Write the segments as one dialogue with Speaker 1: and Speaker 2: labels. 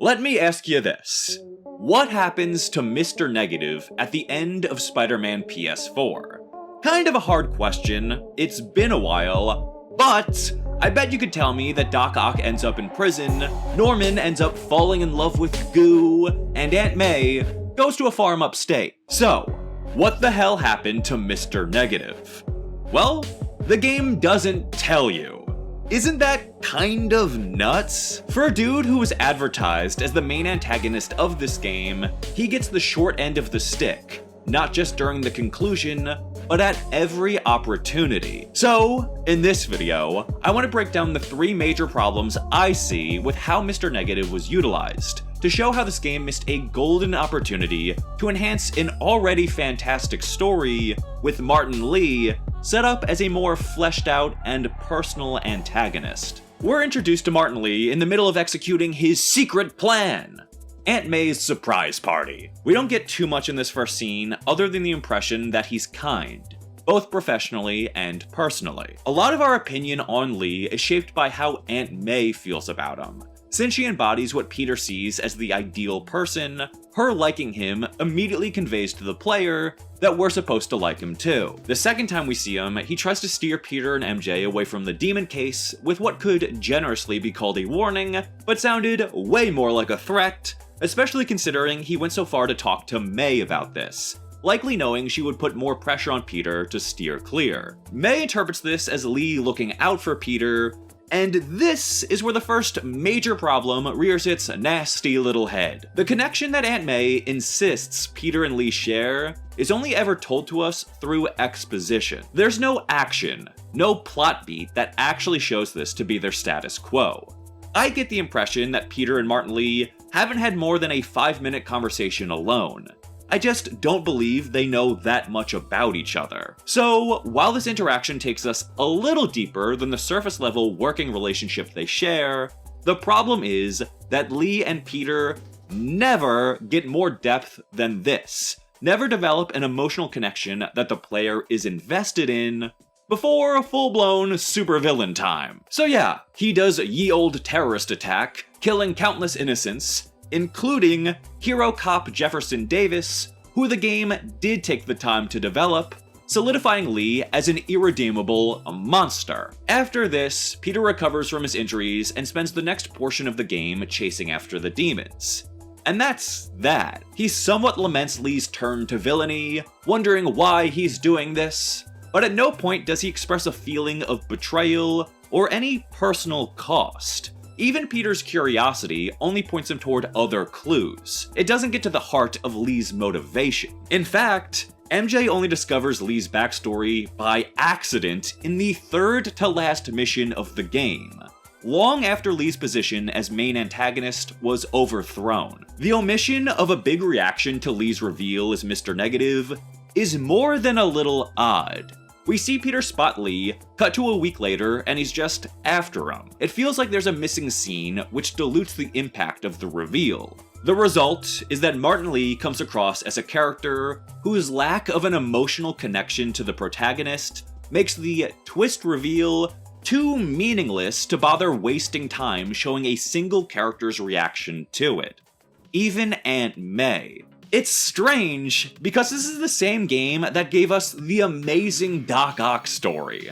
Speaker 1: Let me ask you this. What happens to Mr. Negative at the end of Spider-Man PS4? Kind of a hard question, it's been a while, but I bet you could tell me that Doc Ock ends up in prison, Norman ends up falling in love with Goo, and Aunt May goes to a farm upstate. So, what the hell happened to Mr. Negative? Well, the game doesn't tell you. Isn't that kind of nuts? For a dude who was advertised as the main antagonist of this game, he gets the short end of the stick, not just during the conclusion, but at every opportunity. So, in this video, I want to break down the 3 major problems I see with how Mr. Negative was utilized, to show how this game missed a golden opportunity to enhance an already fantastic story, with Martin Li set up as a more fleshed out and personal antagonist. We're introduced to Martin Li in the middle of executing his secret plan, Aunt May's surprise party. We don't get too much in this first scene other than the impression that he's kind, both professionally and personally. A lot of our opinion on Li is shaped by how Aunt May feels about him. Since she embodies what Peter sees as the ideal person, her liking him immediately conveys to the player that we're supposed to like him too. The second time we see him, he tries to steer Peter and MJ away from the demon case with what could generously be called a warning, but sounded way more like a threat, especially considering he went so far to talk to May about this, likely knowing she would put more pressure on Peter to steer clear. May interprets this as Li looking out for Peter, and this is where the first major problem rears its nasty little head. The connection that Aunt May insists Peter and Li share is only ever told to us through exposition. There's no action, no plot beat that actually shows this to be their status quo. I get the impression that Peter and Martin Li haven't had more than a 5-minute conversation alone. I just don't believe they know that much about each other. So, while this interaction takes us a little deeper than the surface level working relationship they share, the problem is that Li and Peter never get more depth than this, never develop an emotional connection that the player is invested in before a full-blown supervillain time. So yeah, he does ye old terrorist attack, killing countless innocents, including hero cop Jefferson Davis, who the game did take the time to develop, solidifying Li as an irredeemable monster. After this, Peter recovers from his injuries and spends the next portion of the game chasing after the demons. And that's that. He somewhat laments Li's turn to villainy, wondering why he's doing this, but at no point does he express a feeling of betrayal or any personal cost. Even Peter's curiosity only points him toward other clues. It doesn't get to the heart of Li's motivation. In fact, MJ only discovers Li's backstory by accident in the third to last mission of the game, long after Li's position as main antagonist was overthrown. The omission of a big reaction to Li's reveal as Mr. Negative is more than a little odd. We see Peter spot Li, cut to a week later, and he's just after him. It feels like there's a missing scene, which dilutes the impact of the reveal. The result is that Martin Li comes across as a character whose lack of an emotional connection to the protagonist makes the twist reveal too meaningless to bother wasting time showing a single character's reaction to it. Even Aunt May. It's strange, because this is the same game that gave us the amazing Doc Ock story.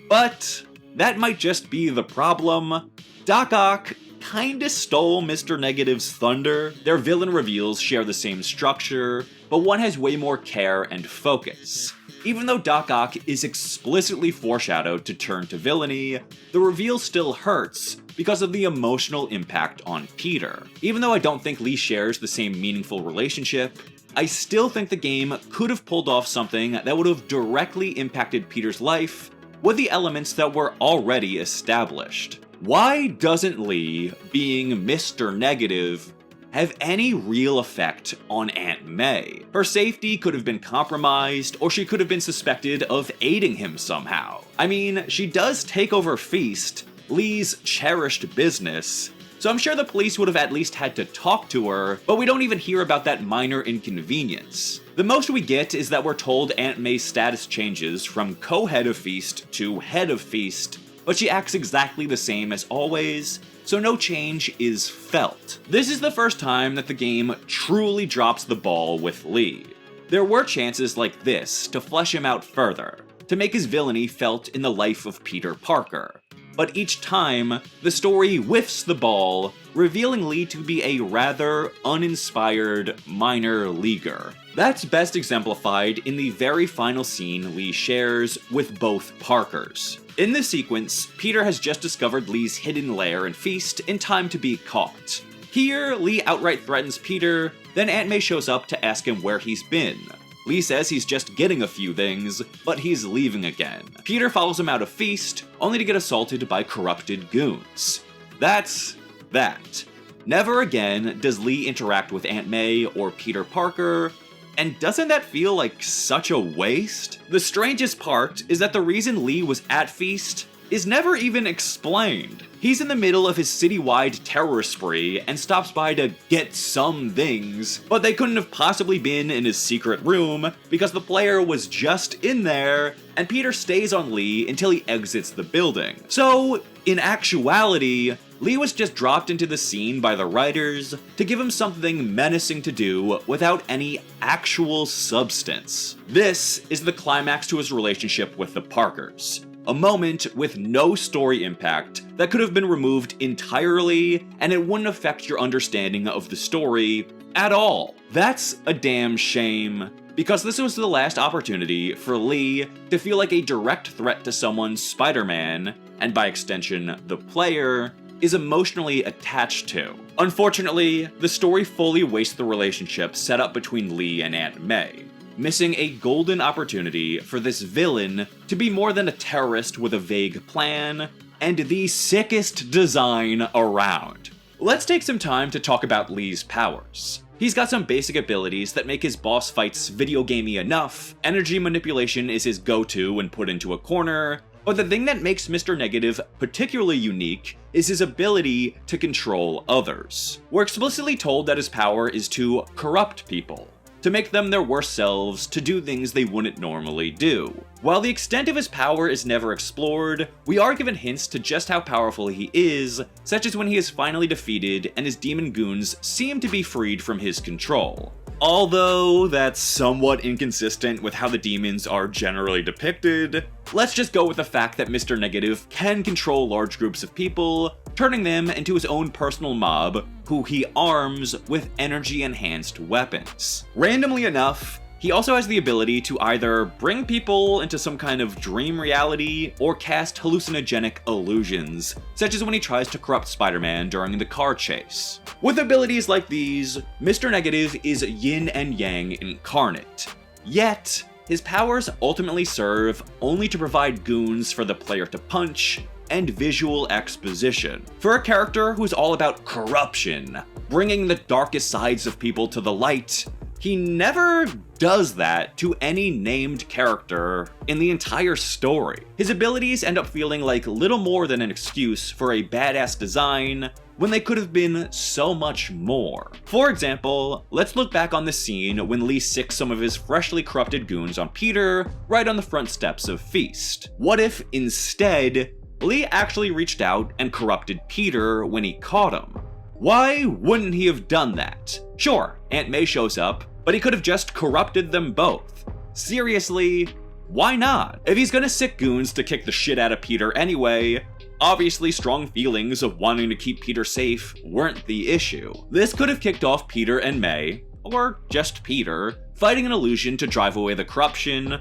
Speaker 1: But that might just be the problem. Doc Ock kinda stole Mr. Negative's thunder. Their villain reveals share the same structure, but one has way more care and focus. Even though Doc Ock is explicitly foreshadowed to turn to villainy, the reveal still hurts because of the emotional impact on Peter. Even though I don't think Li shares the same meaningful relationship, I still think the game could have pulled off something that would have directly impacted Peter's life with the elements that were already established. Why doesn't Li, being Mr. Negative, have any real effect on Aunt May? Her safety could have been compromised, or she could have been suspected of aiding him somehow. I mean, she does take over Feast, Li's cherished business, so I'm sure the police would have at least had to talk to her, but we don't even hear about that minor inconvenience. The most we get is that we're told Aunt May's status changes from co-head of Feast to head of Feast, but she acts exactly the same as always, so no change is felt. This is the first time that the game truly drops the ball with Lee. There were chances like this to flesh him out further, to make his villainy felt in the life of Peter Parker. But each time, the story whiffs the ball, revealing Lee to be a rather uninspired minor leaguer. That's best exemplified in the very final scene Lee shares with both Parkers. In this sequence, Peter has just discovered Lee's hidden lair and feast in time to be caught. Here, Lee outright threatens Peter, then Aunt May shows up to ask him where he's been. Lee says he's just getting a few things, but he's leaving again. Peter follows him out of feast, only to get assaulted by corrupted goons. That's that. Never again does Lee interact with Aunt May or Peter Parker, and doesn't that feel like such a waste? The strangest part is that the reason Lee was at feast is never even explained. He's in the middle of his citywide terror spree and stops by to get some things, but they couldn't have possibly been in his secret room because the player was just in there, and Peter stays on Lee until he exits the building. So, in actuality, Lee was just dropped into the scene by the writers to give him something menacing to do without any actual substance. This is the climax to his relationship with the Parkers. A moment with no story impact that could have been removed entirely, and it wouldn't affect your understanding of the story at all. That's a damn shame, because this was the last opportunity for Lee to feel like a direct threat to someone Spider-Man, and by extension the player, is emotionally attached to. Unfortunately, the story fully wastes the relationship set up between Lee and Aunt May, missing a golden opportunity for this villain to be more than a terrorist with a vague plan, and the sickest design around. Let's take some time to talk about Lee's powers. He's got some basic abilities that make his boss fights video gamey enough, energy manipulation is his go-to when put into a corner, but the thing that makes Mr. Negative particularly unique is his ability to control others. We're explicitly told that his power is to corrupt people, to make them their worst selves, to do things they wouldn't normally do. While the extent of his power is never explored, we are given hints to just how powerful he is, such as when he is finally defeated and his demon goons seem to be freed from his control. Although that's somewhat inconsistent with how the demons are generally depicted, let's just go with the fact that Mr. Negative can control large groups of people, turning them into his own personal mob, who he arms with energy-enhanced weapons. Randomly enough, he also has the ability to either bring people into some kind of dream reality or cast hallucinogenic illusions, such as when he tries to corrupt Spider-Man during the car chase. With abilities like these, Mr. Negative is yin and yang incarnate. Yet, his powers ultimately serve only to provide goons for the player to punch and visual exposition. For a character who's all about corruption, bringing the darkest sides of people to the light, he never does that to any named character in the entire story. His abilities end up feeling like little more than an excuse for a badass design when they could have been so much more. For example, let's look back on the scene when Lee sicks some of his freshly corrupted goons on Peter right on the front steps of Feast. What if, instead, Lee actually reached out and corrupted Peter when he caught him? Why wouldn't he have done that? Sure, Aunt May shows up, but he could have just corrupted them both. Seriously, why not? If he's gonna sick goons to kick the shit out of Peter anyway, obviously strong feelings of wanting to keep Peter safe weren't the issue. This could have kicked off Peter and May, or just Peter, fighting an illusion to drive away the corruption,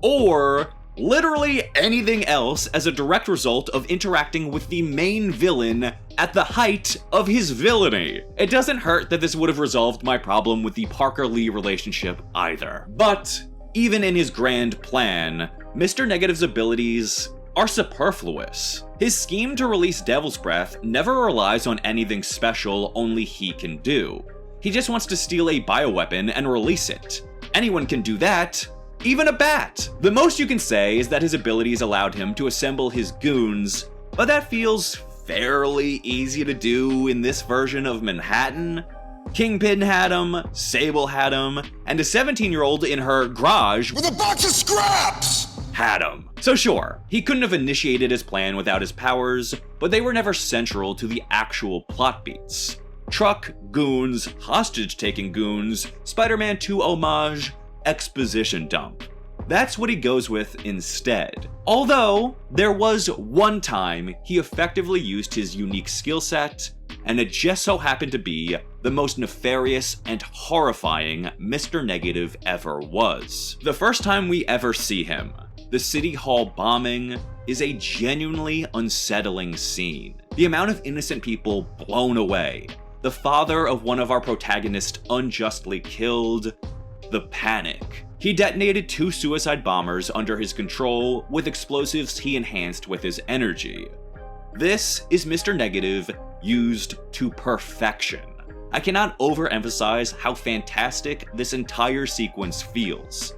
Speaker 1: or literally anything else as a direct result of interacting with the main villain at the height of his villainy. It doesn't hurt that this would have resolved my problem with the Parker-Lee relationship either. But even in his grand plan, Mr. Negative's abilities are superfluous. His scheme to release Devil's Breath never relies on anything special only he can do. He just wants to steal a bioweapon and release it. Anyone can do that, even a bat! The most you can say is that his abilities allowed him to assemble his goons, but that feels fairly easy to do in this version of Manhattan. Kingpin had him, Sable had him, and a 17-year-old in her garage
Speaker 2: with a box of scraps
Speaker 1: had him. So sure, he couldn't have initiated his plan without his powers, but they were never central to the actual plot beats. Truck, goons, hostage-taking goons, Spider-Man 2 homage, exposition dump. That's what he goes with instead. Although, there was one time he effectively used his unique skill set, and it just so happened to be the most nefarious and horrifying Mr. Negative ever was. The first time we ever see him, the City Hall bombing, is a genuinely unsettling scene. The amount of innocent people blown away, the father of one of our protagonists unjustly killed, the panic. He detonated 2 suicide bombers under his control with explosives he enhanced with his energy. This is Mr. Negative used to perfection. I cannot overemphasize how fantastic this entire sequence feels.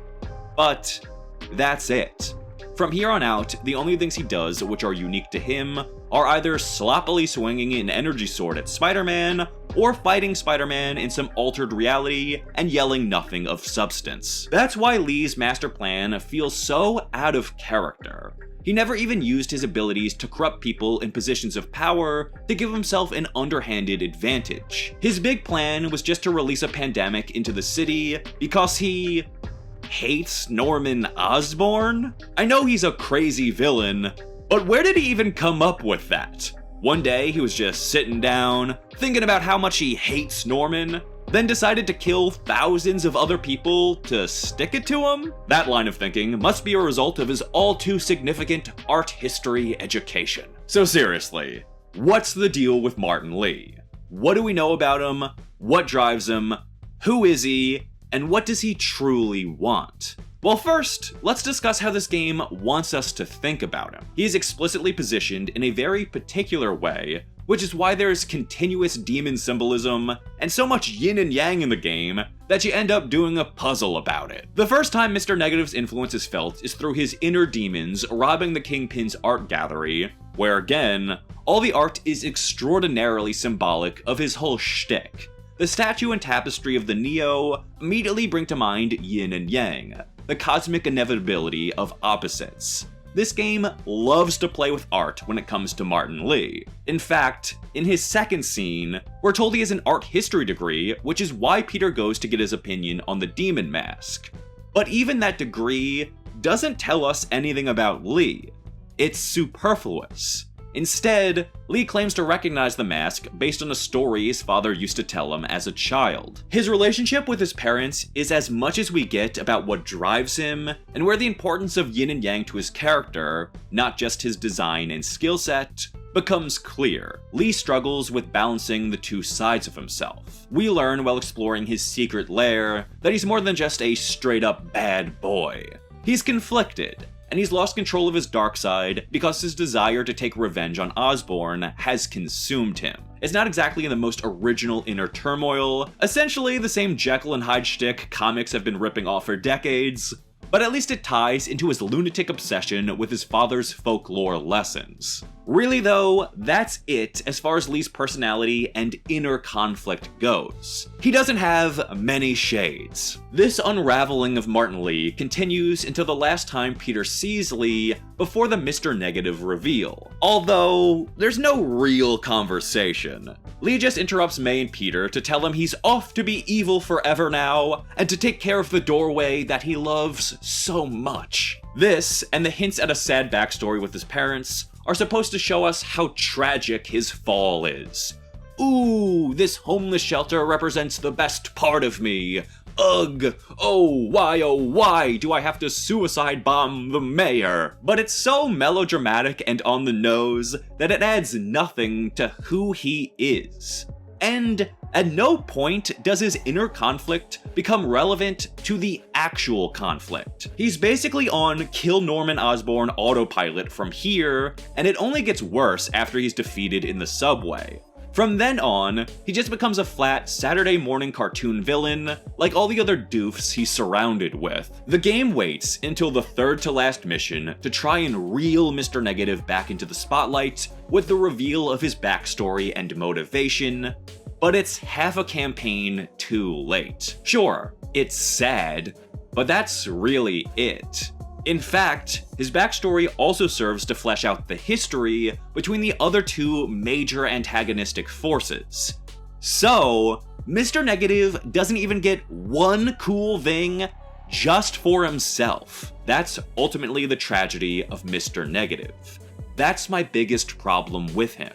Speaker 1: But that's it. From here on out, the only things he does which are unique to him are either sloppily swinging an energy sword at Spider-Man, or fighting Spider-Man in some altered reality and yelling nothing of substance. That's why Lee's master plan feels so out of character. He never even used his abilities to corrupt people in positions of power to give himself an underhanded advantage. His big plan was just to release a pandemic into the city because he hates Norman Osborn? I know he's a crazy villain, but where did he even come up with that? One day he was just sitting down, thinking about how much he hates Norman, then decided to kill thousands of other people to stick it to him? That line of thinking must be a result of his all too significant art history education. So seriously, what's the deal with Martin Lee? What do we know about him? What drives him? Who is he? And what does he truly want? Well, first, let's discuss how this game wants us to think about him. He is explicitly positioned in a very particular way, which is why there is continuous demon symbolism and so much yin and yang in the game that you end up doing a puzzle about it. The first time Mr. Negative's influence is felt is through his inner demons robbing the Kingpin's art gallery, where again, all the art is extraordinarily symbolic of his whole shtick. The statue and tapestry of the Neo immediately bring to mind yin and yang, the cosmic inevitability of opposites. This game loves to play with art when it comes to Martin Lee. In fact, in his second scene, we're told he has an art history degree, which is why Peter goes to get his opinion on the demon mask. But even that degree doesn't tell us anything about Lee. It's superfluous. Instead, Lee claims to recognize the mask based on a story his father used to tell him as a child. His relationship with his parents is as much as we get about what drives him, and where the importance of yin and yang to his character, not just his design and skill set, becomes clear. Lee struggles with balancing the two sides of himself. We learn while exploring his secret lair that he's more than just a straight-up bad boy. He's conflicted, and he's lost control of his dark side because his desire to take revenge on Osborn has consumed him. It's not exactly the most original inner turmoil, essentially the same Jekyll and Hyde shtick comics have been ripping off for decades, but at least it ties into his lunatic obsession with his father's folklore lessons. Really though, that's it as far as Lee's personality and inner conflict goes. He doesn't have many shades. This unraveling of Martin Lee continues until the last time Peter sees Lee before the Mr. Negative reveal. Although, there's no real conversation. Lee just interrupts May and Peter to tell him he's off to be evil forever now, and to take care of the doorway that he loves so much. This, and the hints at a sad backstory with his parents, are supposed to show us how tragic his fall is. Ooh, this homeless shelter represents the best part of me. Ugh, oh why do I have to suicide bomb the mayor? But it's so melodramatic and on the nose that it adds nothing to who he is. And at no point does his inner conflict become relevant to the actual conflict. He's basically on kill Norman Osborn autopilot from here, and it only gets worse after he's defeated in the subway. From then on, he just becomes a flat Saturday morning cartoon villain, like all the other doofs he's surrounded with. The game waits until the third to last mission to try and reel Mr. Negative back into the spotlight with the reveal of his backstory and motivation, but it's half a campaign too late. Sure, it's sad, but that's really it. In fact, his backstory also serves to flesh out the history between the other two major antagonistic forces. So, Mr. Negative doesn't even get one cool thing just for himself. That's ultimately the tragedy of Mr. Negative. That's my biggest problem with him.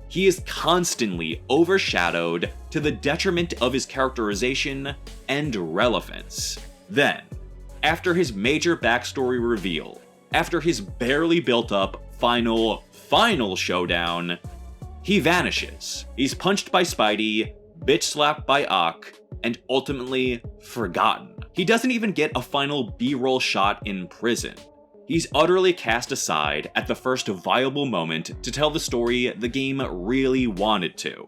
Speaker 1: He is constantly overshadowed to the detriment of his characterization and relevance. Then, after his major backstory reveal, after his barely built up final showdown, he vanishes. He's punched by Spidey, bitch slapped by Ock, and ultimately forgotten. He doesn't even get a final B-roll shot in prison. He's utterly cast aside at the first viable moment to tell the story the game really wanted to.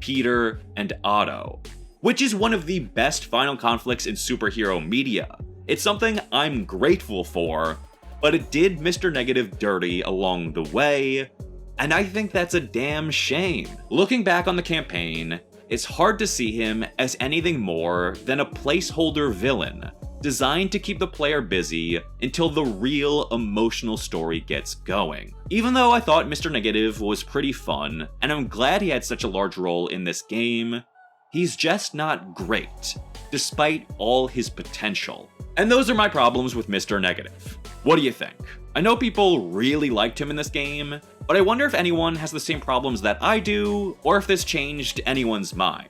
Speaker 1: Peter and Otto. Which is one of the best final conflicts in superhero media. It's something I'm grateful for, but it did Mr. Negative dirty along the way, and I think that's a damn shame. Looking back on the campaign, it's hard to see him as anything more than a placeholder villain, designed to keep the player busy until the real emotional story gets going. Even though I thought Mr. Negative was pretty fun, and I'm glad he had such a large role in this game, he's just not great, despite all his potential. And those are my problems with Mr. Negative. What do you think? I know people really liked him in this game, but I wonder if anyone has the same problems that I do, or if this changed anyone's mind.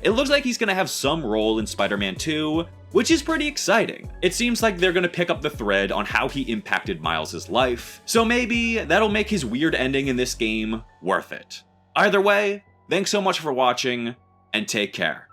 Speaker 1: It looks like he's gonna have some role in Spider-Man 2, which is pretty exciting. It seems like they're gonna pick up the thread on how he impacted Miles' life, so maybe that'll make his weird ending in this game worth it. Either way, thanks so much for watching, and take care.